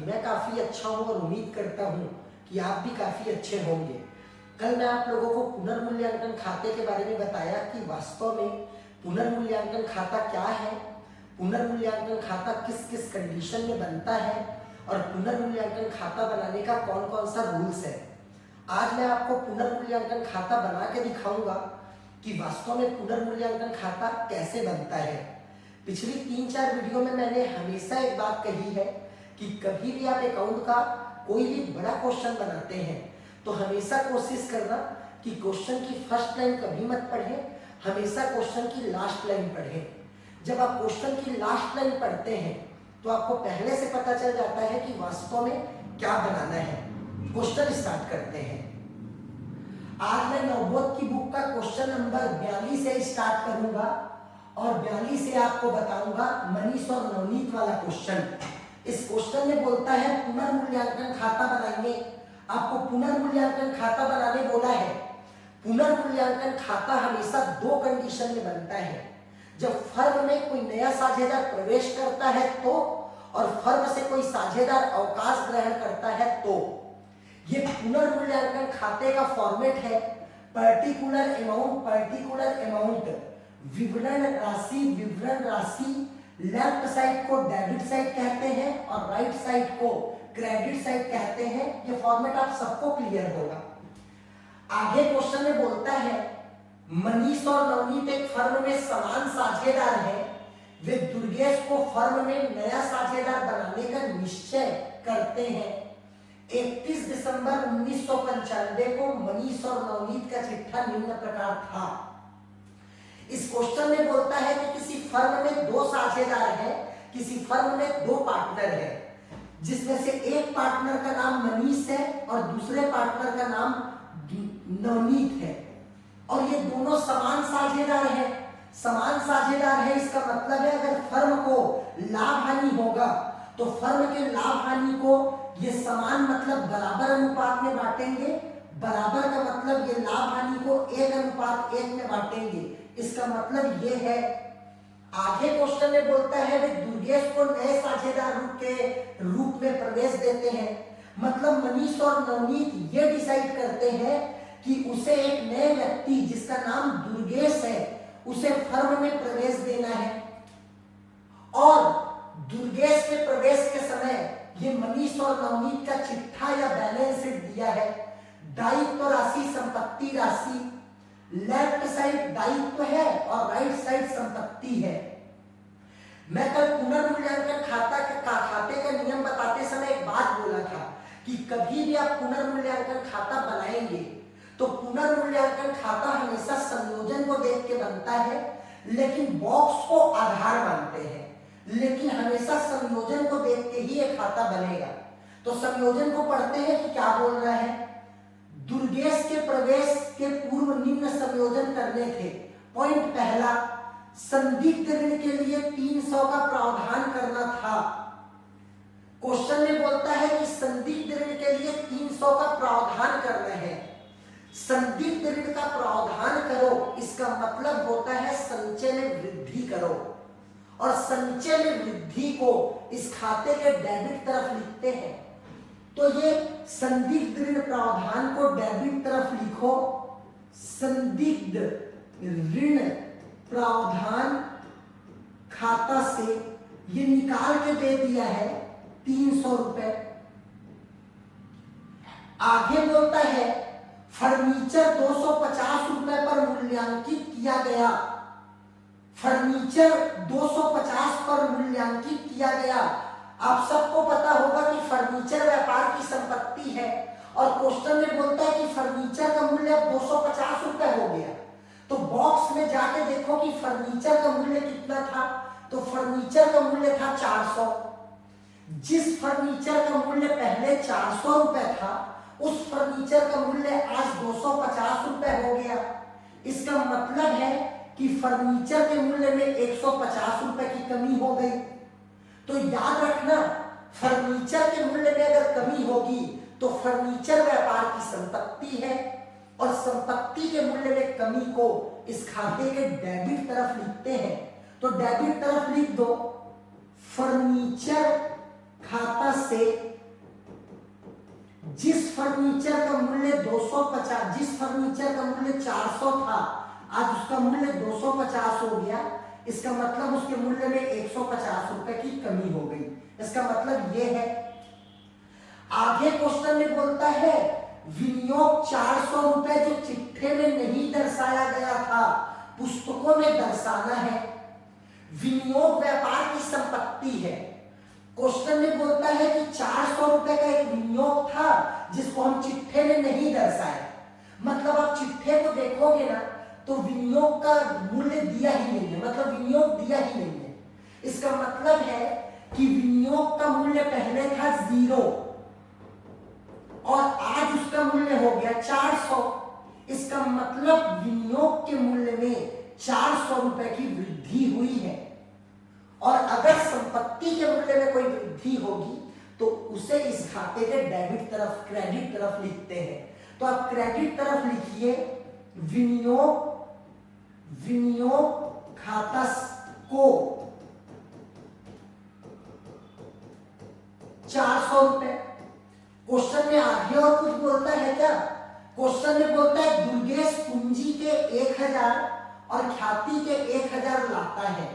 मैं काफी अच्छा हूँ और उम्मीद करता हूँ कि आप भी काफी अच्छे होंगे। कल मैं आप लोगों को पुनर्मूल्यांकन खाते के बारे में बताया कि वास्तव में पुनर्मूल्यांकन खाता क्या है, पुनर्मूल्यांकन खाता किस किस कंडीशन में बनता है और पुनर्मूल्यांकन खाता बनाने का कौन कौन सा रूल्स है। आज मैं आपको पुनर्मूल्यांकन खाता बना के दिखाऊंगा कि वास्तव में पुनर्मूल्यांकन खाता कैसे बनता है। पिछली 3-4 वीडियो में मैंने हमेशा एक बात कही है कि कभी भी आप अकाउंट का कोई भी बड़ा क्वेश्चन बनाते हैं तो हमेशा कोशिश करना कि क्वेश्चन की फर्स्ट लाइन कभी मत पढ़ें, हमेशा क्वेश्चन की लास्ट लाइन पढ़ें। जब आप क्वेश्चन की लास्ट लाइन पढ़ते हैं तो आपको पहले से पता चल जाता है कि वास्तव में क्या बनाना है। क्वेश्चन स्टार्ट करते हैं। आज मैं नवबोध की बुक का क्वेश्चन नंबर 42 से स्टार्ट करूंगा और 42 से आपको बताऊंगा मनीष और नवनीत वाला क्वेश्चन। इस क्वेश्चन में बोलता है पुनर्मूल्यांकन खाता बनाएंगे। आपको पुनर्मूल्यांकन खाता बनाने बोला है। पुनर्मूल्यांकन खाता हमेशा 2 कंडीशन में बनता है, जब फर्म में कोई नया साझेदार प्रवेश करता है तो, और फर्म से कोई साझेदार अवकाश ग्रहण करता है तो। ये पुनर्मूल्यांकन खाते का फॉर्मेट है पर्टिकुलर अमाउंट, विवरण राशि। लेफ्ट साइड को डेबिट साइड कहते हैं और राइट साइड को क्रेडिट साइड कहते हैं। ये फॉर्मेट आप सबको क्लियर होगा। आगे क्वेश्चन में बोलता है मनीष और नवनीत एक फर्म में समान साझेदार हैं। वे दुर्गेश को फर्म में नया साझेदार बनाने का निश्चय करते हैं। 31 दिसंबर 1995 को मनीष और नवनीत का चिट्ठा निम्न प्रकार था। इस क्वेश्चन में बोलता है कि किसी फर्म में 2 साझेदार हैं, किसी फर्म में 2 पार्टनर हैं, जिसमें से एक पार्टनर का नाम मनीष है और दूसरे पार्टनर का नाम नवनीत है और ये दोनों समान साझेदार हैं। समान साझेदार है इसका मतलब है अगर फर्म को लाभ हानि होगा तो फर्म के लाभ हानि को ये समान मतलब बराबर अनुपात में बांटेंगे। बराबर का मतलब ये लाभ हानि को 1:1 में बांटेंगे। इसका मतलब ये है। आगे क्वेश्चन में बोलता है वे दुर्गेश को नए साझेदार के रूप में प्रवेश देते हैं। मतलब मनीष और नवनीत ये डिसाइड करते हैं कि उसे एक नए व्यक्ति जिसका नाम दुर्गेश है उसे फर्म में प्रवेश देना है और दुर्गेश के प्रवेश के समय ये मनीष और नवनीत का चिट्ठा या बैलेंस शीट दिया है। दायित्व राशि, संपत्ति राशि, लेफ्ट साइड दायित्व है और राइट साइड संपत्ति है। मैं कल पुनर्मूल्यांकन खाते का नियम बताते समय एक बात बोला था कि कभी भी आप पुनर्मूल्यांकन खाता बनाएंगे तो पुनर्मूल्यांकन खाता हमेशा संयोजन को देख के बनता है, लेकिन बॉक्स को आधार मानते हैं, लेकिन हमेशा संयोजन को देख के ही एक खाता बनेगा। तो संयोजन को पढ़ते हैं कि क्या बोल रहा है। दुर्गेश के प्रवेश के पूर्व निम्न संयोजन करने थे। पॉइंट पहला, संदिग्ध ऋण के लिए 300 का प्रावधान करना था। क्वेश्चन में बोलता है कि संदिग्ध ऋण के लिए 300 का प्रावधान करना है। संदिग्ध ऋण का प्रावधान करो इसका मतलब होता है संचय में वृद्धि करो और संचय में वृद्धि को इस खाते के डेबिट तरफ लिखते हैं। तो ये संदिग्ध ऋण प्रावधान को डेबिट तरफ लिखो। संदिग्ध ऋण प्रावधान खाता से ये निकाल के दे दिया है 300 रुपए। आगे बोलता है फर्नीचर 250 रुपए पर मूल्यांकित किया गया। फर्नीचर 250 पर मूल्यांकित किया गया। आप सबको पता होगा कि फर्नीचर व्यापार की संपत्ति है और क्वेश्चन में बोलता है कि फर्नीचर का मूल्य 250 रुपए हो गया। तो बॉक्स में जाके देखो कि फर्नीचर का मूल्य कितना था। तो फर्नीचर का मूल्य था 400। जिस फर्नीचर का मूल्य पहले 400 रुपए था उस फर्नीचर का मूल्य आज 250 रुपए हो गया। इसका मतलब है कि फर्नीचर के मूल्य में 150 रुपए की कमी हो गई। तो याद रखना फर्नीचर के मूल्य में अगर कमी होगी तो फर्नीचर व्यापार की संपत्ति है और संपत्ति के मूल्य में कमी को इस खाते के डेबिट तरफ लिखते हैं। तो डेबिट तरफ लिख दो फर्नीचर खाता से फर्नीचर का मूल्य 250, जिस फर्नीचर का मूल्य 400 था, आज उसका मूल्य 250 हो गया। इसका मतलब उसके मूल्य में 150 रुपए की कमी हो गई। इसका मतलब ये है। आगे क्वेश्चन में बोलता है विनियोग 400 रुपए जो चिट्ठे में नहीं दर्शाया गया था, पुस्तकों में दर्शाना है। विनियोग व्यापार की संपत्ति है। क्वेश्चन में बोलता है कि 400 रुपए का एक विनियोग था जिसको हम चिट्ठे में नहीं दर्शाए। मतलब आप चिट्ठे को देखोगे ना तो विनियोग का मूल्य दिया ही नहीं है, मतलब विनियोग दिया ही नहीं है। इसका मतलब है कि विनियोग का मूल्य पहले था 0 और आज उसका मूल्य हो गया 400। इसका मतलब विनियोग के मूल्य में 400 रुपए की वृद्धि हुई है। और अगर संपत्ति के मूल्य में कोई वृद्धि होगी तो उसे इस खाते के डेबिट तरफ, क्रेडिट तरफ लिखते हैं। तो आप क्रेडिट तरफ लिखिए विनियोग खाता को 400 रुपए। क्वेश्चन में आगे और कुछ बोलता है क्या? क्वेश्चन में बोलता है दुर्गेश पूंजी के 1000 और ख्याति के 1000 लाता है,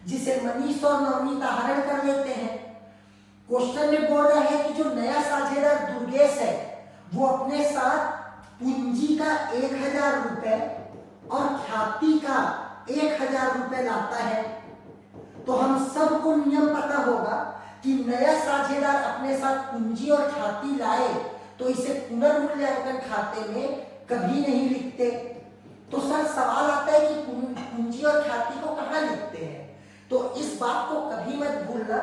जिसे मनीष और नवनीत आहरण कर लेते हैं। क्वेश्चन में बोल रहा है कि जो नया साझेदार दुर्गेश है वो अपने साथ पूंजी का 1000 रुपए और ख्याति का 1000 रुपए लाता है। तो हम सबको नियम पता होगा कि नया साझेदार अपने साथ पूंजी और ख्याति लाए तो इसे पुनर्मूल्यांकन खाते में कभी नहीं लिखते। तो सर सवाल आता है कि पूंजी और ख्याति को कहां लिखते हैं? तो इस बात को कभी मत भूलना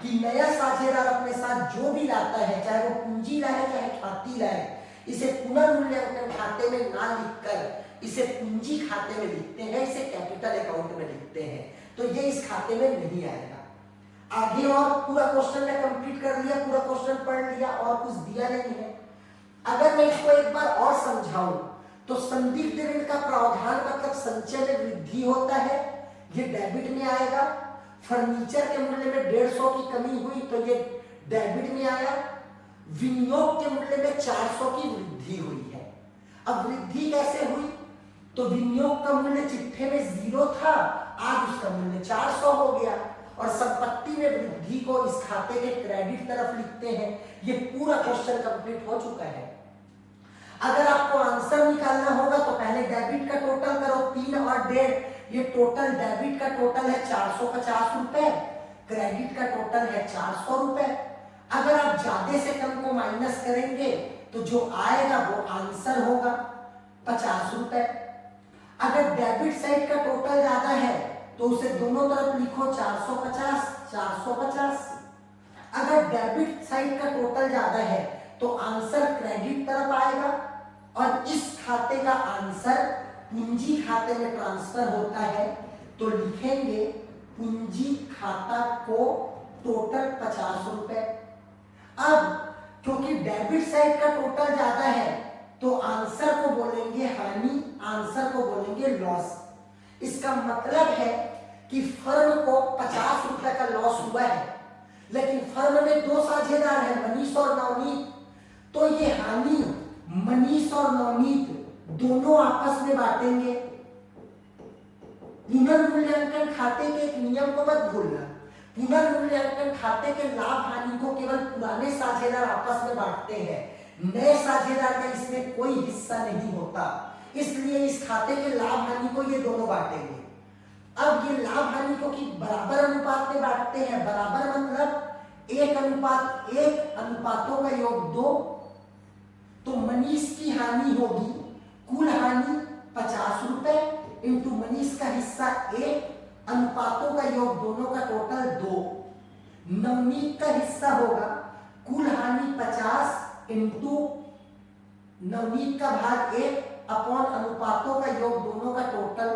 कि नया साझेदार अपने साथ जो भी लाता है, चाहे वो पूंजी लाए चाहे ख्याति लाए, इसे पुनर्मूल्यांकन खाते में ना लिखकर इसे पूंजी खाते में लिखते हैं, इसे कैपिटल अकाउंट में लिखते हैं। तो ये इस खाते में नहीं आएगा। आगे और पूरा क्वेश्चन में कंप्लीट कर लिया, पूरा क्वेश्चन पढ़ लिया और कुछ दिया नहीं है। अगर मैं इसको एक बार और समझाऊं तो संदिग्ध ऋण का प्रावधान मतलब संचय में वृद्धि होता है, ये डेबिट में आएगा। फर्नीचर के मूल्य में 150 की कमी हुई तो ये डेबिट में आया। विनियोग के मूल्य में 400 की वृद्धि हुई है। अब वृद्धि कैसे हुई? तो विनियोग का मूल्य चिट्ठे में 0 था, आज उसका मूल्य 400 हो गया। और संपत्ति में वृद्धि को इस खाते के क्रेडिट तरफ लिखते हैं। ये पूरा क्वेश्चन कंप्लीट हो चुका है। अगर आपको आंसर निकालना होगा तो पहले डेबिट का टोटल करो, 3 और 1.5, ये टोटल डेबिट का टोटल है 450 रुपए, क्रेडिट का टोटल है 400 रुपए। अगर आप ज्यादा से कम को माइनस करेंगे तो जो आएगा वो आंसर होगा 50 रुपए। अगर डेबिट साइड का टोटल ज्यादा है तो उसे दोनों तरफ लिखो 450 450। अगर डेबिट साइड का टोटल ज्यादा है तो आंसर क्रेडिट तरफ आएगा और इस खाते का आंसर पूंजी खाते में ट्रांसफर होता है। तो लिखेंगे पूंजी खाता को टोटल 50 रुपए। अब क्योंकि डेबिट साइड का टोटल ज्यादा है तो आंसर को बोलेंगे हानि, आंसर को बोलेंगे लॉस। इसका मतलब है कि फर्म को 50 रुपए का लॉस हुआ है, लेकिन फर्म में 2 साझेदार हैं, मनीष और नवनीत। तो ये हानि मनीष और नवनीत दोनों आपस में बांटेंगे। पुनर्मूल्यांकन खाते के एक नियम को मत भूलना, पुनर्मूल्यांकन खाते के लाभ हानि को केवल पुराने साझेदार आपस में बांटते हैं, नए साझेदार का इसमें कोई हिस्सा नहीं होता। इसलिए इस खाते के लाभ हानि को ये दोनों बांटेंगे। अब ये लाभ हानि को कि बराबर अनुपात में बांटते हैं। बराबर मतलब 1:1 अनुपातों का योग 2। तो मनीष की हानि होगी, कुल हानि 50 रुपए इंटू मनीष का हिस्सा 1, अनुपातों का योग दोनों का टोटल 2। नवनीत का हिस्सा होगा कुल हानि 50 इंटू नवनीत का भाग 1 अपॉन अनुपातों का योग दोनों का टोटल।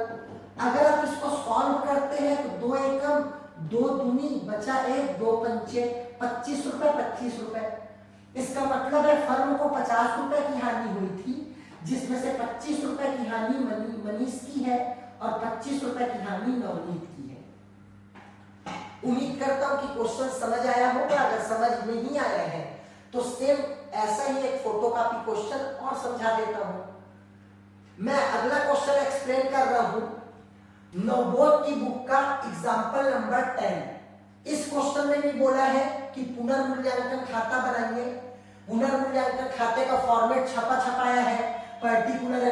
अगर आप इसको सॉल्व करते हैं तो 2 एकम 2 दूनी बचा 1, 2 पंचे 25 रुपए 25 रुपए। इसका मतलब है फर्म को 50 रुपए की हानि हुई थी, जिसमें से 25 रुपए की हानि मनीष की है और 25 रुपए की हानि नवनीत की है। उम्मीद करता हूं कि क्वेश्चन समझ आया होगा। अगर समझ नहीं आया है तो सेम ऐसा ही एक फोटोकॉपी क्वेश्चन और समझा देता हूं। मैं अगला क्वेश्चन एक्सप्लेन कर रहा हूं नवबोध की बुक का एग्जाम्पल नंबर 10। इस क्वेश्चन में भी बोला है कि पुनर्मूल्यांकन खाता बनाइए। पुनर्मूल्यांकन खाते का फॉर्मेट छपाया है, पर्टिकुलर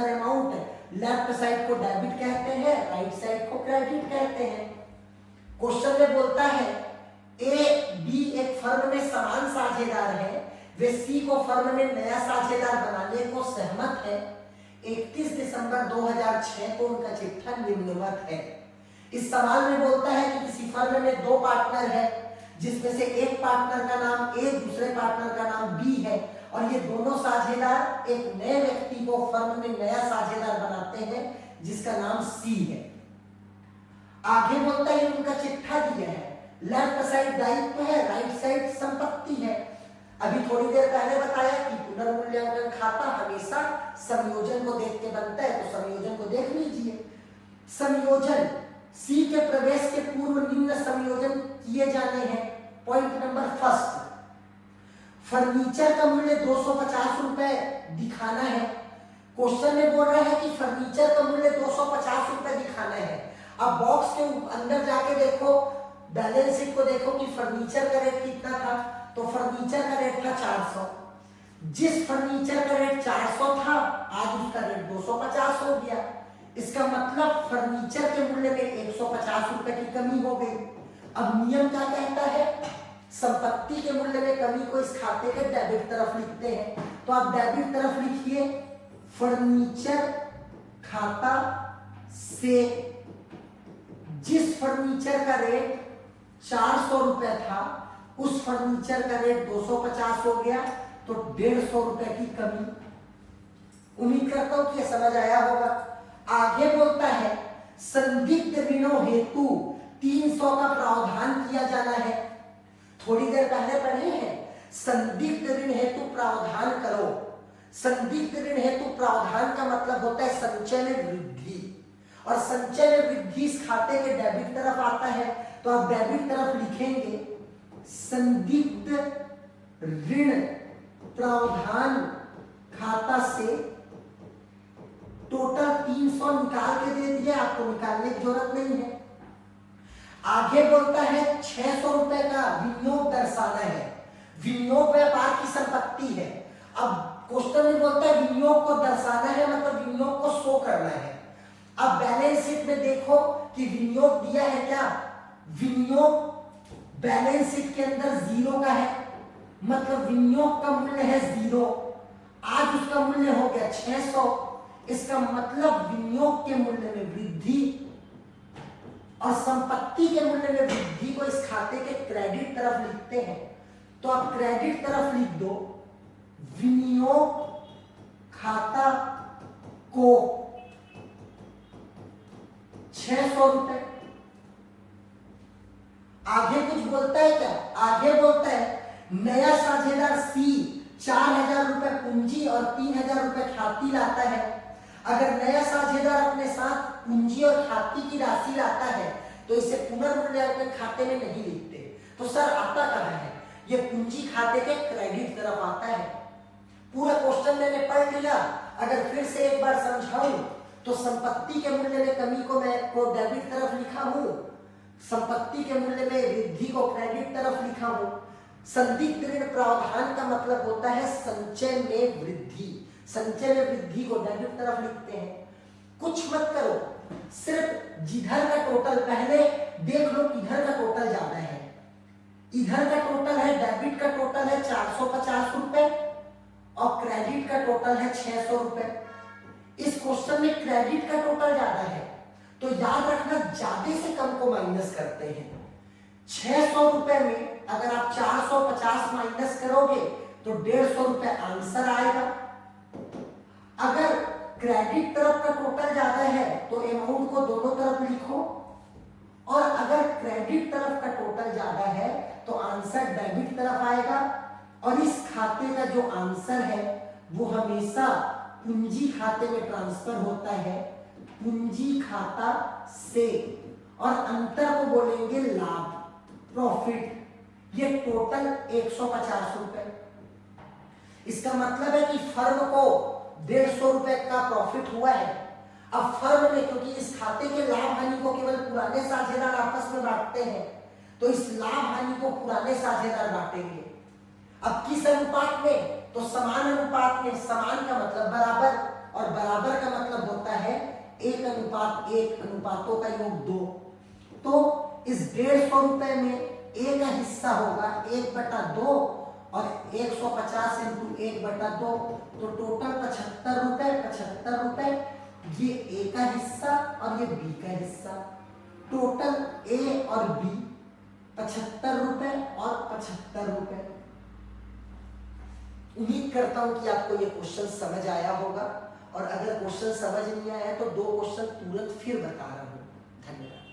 अमाउंट, लेफ्ट साइड को डेबिट कहते हैं, राइट साइड को क्रेडिट कहते हैं। क्वेश्चन में बोलता है ए बी एक फर्म में समान साझेदार है, वे सी को फर्म में नया साझेदार बनाने को सहमत है। 31 दिसंबर 2006 को उनका चिट्ठा निम्नवत है। इस सवाल में बोलता है कि किसी फर्म में दो पार्टनर है, जिसमें से एक पार्टनर का नाम ए, दूसरे पार्टनर का नाम बी है, और ये दोनों साझेदार एक नए व्यक्ति को फर्म में नया साझेदार बनाते हैं जिसका नाम सी है। आगे बोलता है उनका चिट्ठा दिया है, लेफ्ट साइड दायित्व है, राइट साइड संपत्ति है। अभी थोड़ी देर पहले बताया कि पुनर्मूल्यांकन खाता हमेशा संयोजन को देख के बनता है, तो संयोजन को देख लीजिए। संयोजन सी के प्रवेश के पूर्व निम्न संयोजन किए जाने हैं। पॉइंट नंबर फर्स्ट, फर्नीचर का मूल्य 250 रुपए दिखाना है। क्वेश्चन में बोल रहा है कि फर्नीचर का मूल्य 250 रुपए दिखाना है। अब बॉक्स के अंदर जाके देखो, बैलेंस शीट को देखो कि फर्नीचर का रेट कितना था, तो फर्नीचर का रेट था 400। जिस फर्नीचर का रेट 400 था, आज उसका रेट 250 हो गया। इसका मतलब फर्नीचर के मूल्य में 150 रुपए की कमी हो गई। अब नियम क्या कहता है, संपत्ति के मूल्य में कमी को इस खाते के डेबिट तरफ लिखते हैं। तो आप डेबिट तरफ लिखिए, फर्नीचर खाता से जिस फर्नीचर का रेट 400 रुपए था, उस फर्नीचर का रेट 250 हो गया, तो 150 रुपए की कमी। उम्मीद करता हूं कि यह समझ आया होगा। आगे बोलता है संदिग्ध ऋणों हेतु 300 का प्रावधान किया जाना है। थोड़ी देर पहले पढ़े हैं, संदिग्ध ऋण हेतु प्रावधान करो। संदिग्ध ऋण हेतु प्रावधान का मतलब होता है संचय में वृद्धि, और संचय में वृद्धि इस खाते के डेबिट तरफ आता है, तो आप डेबिट तरफ लिखेंगे संदिग्ध ऋण प्रावधान खाता से टोटल 300 निकाल के दे दिए, आपको निकालने की जरूरत नहीं है। आगे बोलता है 600 रुपए का विनियोग दर्शाना है। विनियोग व्यापार की संपत्ति है। अब क्वेश्चन में बोलता है विनियोग को दर्शाना है, मतलब विनियोग को शो करना है। अब बैलेंस शीट में देखो कि विनियोग दिया है क्या, विनियोग बैलेंस शीट के अंदर 0 का है, मतलब विनियोग का मूल्य है 0। आज उसका मूल्य हो गया 600। इसका मतलब विनियोग के मूल्य में वृद्धि और संपत्ति के मूल्य में वृद्धि को इस खाते के क्रेडिट तरफ लिखते हैं। तो आप क्रेडिट तरफ लिख दो, विनियोग खाता को 600 रुपए। आगे कुछ बोलता है क्या, आगे बोलता है नया साझेदार सी 4000 रुपए पूंजी और 3000 रुपए ख्याति लाता है। अगर नया साझेदार अपने साथ पूंजी और ख्याति की राशि लाता है तो इसे पुनर्मूल्यांकन खाते में नहीं लिखते। तो सर आता कहां है, ये पूंजी खाते के क्रेडिट तरफ आता है। पूरा क्वेश्चन मैंने पढ़ लिया, अगर फिर से एक बार समझाऊं तो संपत्ति के मूल्य में कमी को मैं डेबिट तरफ लिखा हूं, संपत्ति के मूल्य में वृद्धि को क्रेडिट तरफ लिखा हूं। संदिग्ध ऋण प्रावधान का मतलब होता है संचय में वृद्धि, संचय में वृद्धि को डेबिट तरफ लिखते हैं। कुछ मत करो, सिर्फ जिधर का टोटल पहले देख लो, इधर का टोटल ज्यादा है। इधर का टोटल है, डेबिट का टोटल है 450 रुपए और क्रेडिट का टोटल है 600 रुपए। इस क्वेश्चन में क्रेडिट का टोटल ज्यादा है, तो याद रखना ज्यादा से कम को माइनस करते हैं। 600 रुपए में अगर आप 450 माइनस करोगे तो 150 रुपए आंसर आएगा। अगर क्रेडिट तरफ का टोटल ज्यादा है तो अमाउंट को दोनों तरफ लिखो, और अगर क्रेडिट तरफ का टोटल ज्यादा है तो आंसर डेबिट तरफ आएगा। और इस खाते का जो आंसर है वो हमेशा पूंजी खाते में ट्रांसफर होता है, पूंजी खाता से, और अंतर को बोलेंगे लाभ, प्रॉफिट। ये टोटल 150 रुपए। इसका मतलब है कि फर्म को 150 रुपए का प्रॉफिट हुआ है। अब फर्म में, क्योंकि इस खाते के लाभ हानि को केवल पुराने साझेदार आपस में बांटते हैं, तो इस लाभ हानि को पुराने साझेदार बांटेंगे। अब किस अनुपात में? तो समान अनुपात में। समान का मतलब बराबर, और बराबर का मतलब होता है 1:1, अनुपातों का योग 2। तो इस 150 रुपए में ए का हिस्सा होगा 1/2 और 150 इंटू 1/2, तो टोटल 75 रुपए। 75 रुपए ये ए का हिस्सा और ये बी का हिस्सा। टोटल ए और बी 75 रुपए और 75 रुपए। उम्मीद करता हूं कि आपको ये क्वेश्चन समझ आया होगा, और अगर क्वेश्चन समझ नहीं आया तो 2 क्वेश्चन तुरंत फिर बता रहा हूं। धन्यवाद।